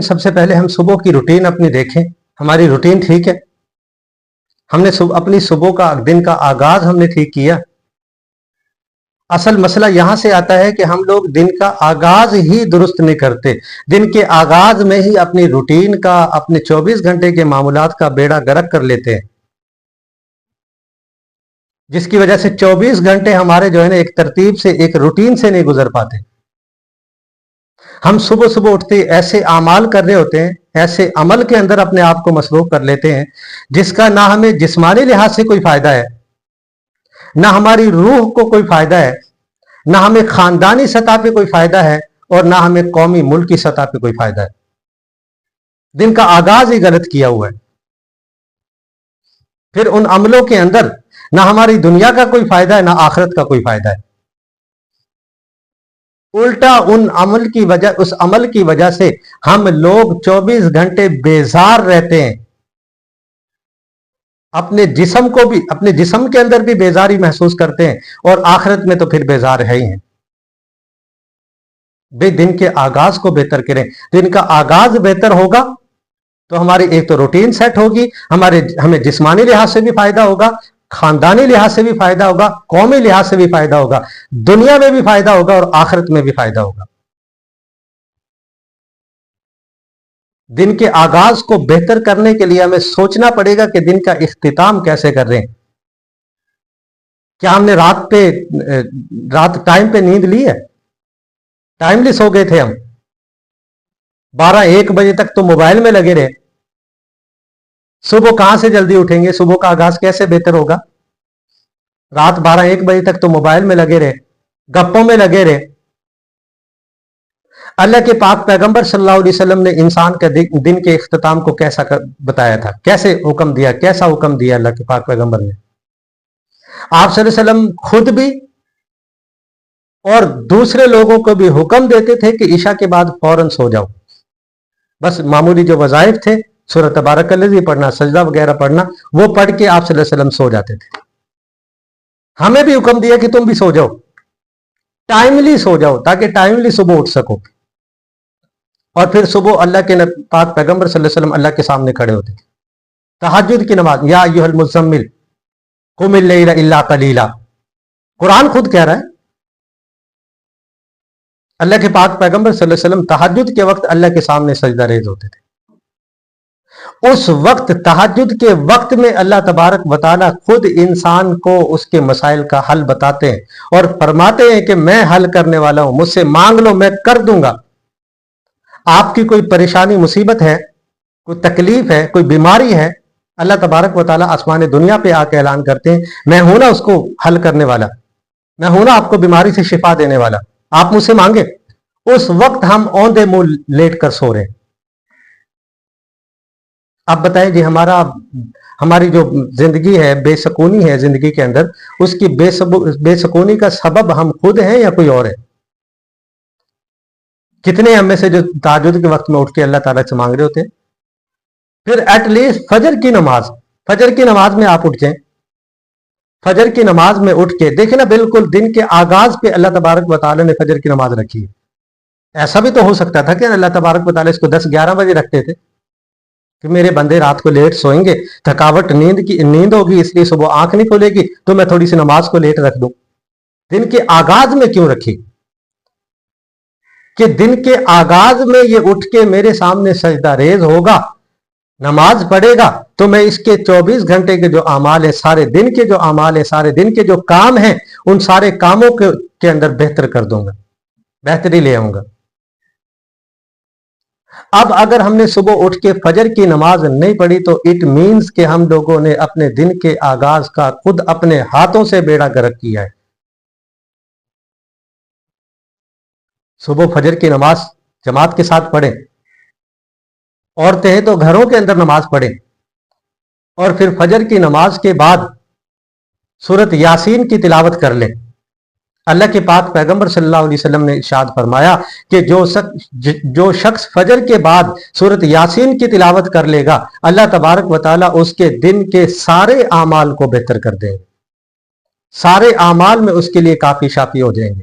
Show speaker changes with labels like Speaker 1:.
Speaker 1: سب سے پہلے ہم صبح کی روٹین اپنی دیکھیں. ہماری روٹین ٹھیک ہے؟ ہم نے اپنی صبح کا دن کا آغاز ہم نے ٹھیک کیا؟ اصل مسئلہ یہاں سے آتا ہے کہ ہم لوگ دن کا آغاز ہی درست نہیں کرتے. دن کے آغاز میں ہی اپنی روٹین کا، اپنے 24 گھنٹے کے معمولات کا بیڑا گرک کر لیتے ہیں، جس کی وجہ سے 24 گھنٹے ہمارے جو ہے نا ایک ترتیب سے، ایک روٹین سے نہیں گزر پاتے. ہم صبح صبح اٹھتے ایسے اعمال کر رہے ہوتے ہیں، ایسے عمل کے اندر اپنے آپ کو مصروف کر لیتے ہیں جس کا نہ ہمیں جسمانی لحاظ سے کوئی فائدہ ہے، نہ ہماری روح کو کوئی فائدہ ہے، نہ ہمیں خاندانی سطح پہ کوئی فائدہ ہے، اور نہ ہمیں قومی ملک کی سطح پہ کوئی فائدہ ہے. دن کا آغاز ہی غلط کیا ہوا ہے. پھر ان عملوں کے اندر نہ ہماری دنیا کا کوئی فائدہ ہے، نہ آخرت کا کوئی فائدہ ہے. الٹا اس عمل کی وجہ سے ہم لوگ 24 گھنٹے بیزار رہتے ہیں. اپنے جسم کے اندر بھی بیزاری محسوس کرتے ہیں، اور آخرت میں تو پھر بیزار ہے ہی ہیں. بے دن کے آغاز کو بہتر کریں. دن کا آغاز بہتر ہوگا تو ہماری ایک تو روٹین سیٹ ہوگی، ہمیں جسمانی لحاظ سے بھی فائدہ ہوگا، خاندانی لحاظ سے بھی فائدہ ہوگا، قومی لحاظ سے بھی فائدہ ہوگا، دنیا میں بھی فائدہ ہوگا، اور آخرت میں بھی فائدہ ہوگا. دن کے آغاز کو بہتر کرنے کے لیے ہمیں سوچنا پڑے گا کہ دن کا اختتام کیسے کر رہے ہیں. کیا ہم نے رات ٹائم پہ نیند لی ہے؟ ٹائملی سو گئے تھے ہم؟ 12-1 بجے تک تو موبائل میں لگے رہے. صبح کہاں سے جلدی اٹھیں گے؟ صبح کا آغاز کیسے بہتر ہوگا؟ رات 12-1 بجے تک تو موبائل میں لگے رہے، گپوں میں لگے رہے. اللہ کے پاک پیغمبر صلی اللہ علیہ وسلم نے انسان کے دن کے اختتام کو کیسا بتایا تھا، کیسے حکم دیا، کیسا حکم دیا اللہ کے پاک پیغمبر نے؟ آپ صلی اللہ علیہ وسلم خود بھی اور دوسرے لوگوں کو بھی حکم دیتے تھے کہ عشاء کے بعد فوراً سو جاؤ. بس معمولی جو وظائف تھے، سورۃ تبارک الذی پڑھنا، سجدہ وغیرہ پڑھنا، وہ پڑھ کے آپ صلی اللہ علیہ وسلم سو جاتے تھے. ہمیں بھی حکم دیا کہ تم بھی سو جاؤ، ٹائملی سو جاؤ، تاکہ ٹائملی صبح اٹھ سکو. اور پھر صبح اللہ کے پاک پیغمبر صلی اللہ علیہ وسلم اللہ کے سامنے کھڑے ہوتے تھے. تہجد کی نماز، یا ایھا المزمل قم اللیل الا قلیلا، قرآن خود کہہ رہا ہے. اللہ کے پاک پیغمبر صلی اللہ علیہ وسلم تہجد کے وقت اللہ کے سامنے سجدہ ریز ہوتے تھے. اس وقت تہجد کے وقت میں اللہ تبارک و تعالیٰ خود انسان کو اس کے مسائل کا حل بتاتے ہیں اور فرماتے ہیں کہ میں حل کرنے والا ہوں، مجھ سے مانگ لو میں کر دوں گا. آپ کی کوئی پریشانی مصیبت ہے، کوئی تکلیف ہے، کوئی بیماری ہے، اللہ تبارک و تعالیٰ آسمان دنیا پہ آ کے اعلان کرتے ہیں میں ہوں نا اس کو حل کرنے والا، میں ہوں نا آپ کو بیماری سے شفا دینے والا، آپ مجھ سے مانگے. اس وقت ہم اوندے منہ لیٹ کر سو رہے ہیں. آپ بتائیں جی، ہماری جو زندگی ہے، بے سکونی ہے زندگی کے اندر، اس کی بے سکونی کا سبب ہم خود ہیں یا کوئی اور ہے؟ کتنے ہم میں سے جو تہجد کے وقت میں اٹھ کے اللہ تعالیٰ سے مانگ رہے ہوتے ہیں؟ پھر ایٹ لیسٹ فجر کی نماز میں آپ اٹھ جائیں. فجر کی نماز میں اٹھ کے دیکھیں نا، بالکل دن کے آغاز پہ اللہ تبارک و تعالیٰ نے فجر کی نماز رکھی ہے. ایسا بھی تو ہو سکتا تھا کہ اللہ تبارک و تعالیٰ اس کو 10-11 بجے رکھتے تھے کہ میرے بندے رات کو لیٹ سوئیں گے، تھکاوٹ نیند ہوگی، اس لیے صبح آنکھ نہیں کھولے گی تو میں تھوڑی سی نماز کو لیٹ رکھ دوں. دن کے آغاز میں کیوں رکھی کہ دن کے آغاز میں یہ اٹھ کے میرے سامنے سجدہ ریز ہوگا، نماز پڑھے گا، تو میں اس کے 24 گھنٹے کے جو اعمال ہیں، سارے دن کے جو اعمال ہیں، سارے دن کے جو کام ہیں، ان سارے کاموں کے اندر بہتر کر دوں گا، بہتری لے آؤں گا. اب اگر ہم نے صبح اٹھ کے فجر کی نماز نہیں پڑھی تو اٹ مینز کہ ہم لوگوں نے اپنے دن کے آغاز کا خود اپنے ہاتھوں سے بیڑا گرک کیا ہے. صبح فجر کی نماز جماعت کے ساتھ پڑھیں، عورتیں ہیں تو گھروں کے اندر نماز پڑھیں، اور پھر فجر کی نماز کے بعد سورۃ یاسین کی تلاوت کر لیں. اللہ کے پاک پیغمبر صلی اللہ علیہ وسلم نے ارشاد فرمایا کہ جو شخص فجر کے بعد سورۃ یاسین کی تلاوت کر لے گا، اللہ تبارک و تعالیٰ اس کے دن کے سارے اعمال کو بہتر کر دیں گے، سارے اعمال میں اس کے لیے کافی شافی ہو جائیں گے.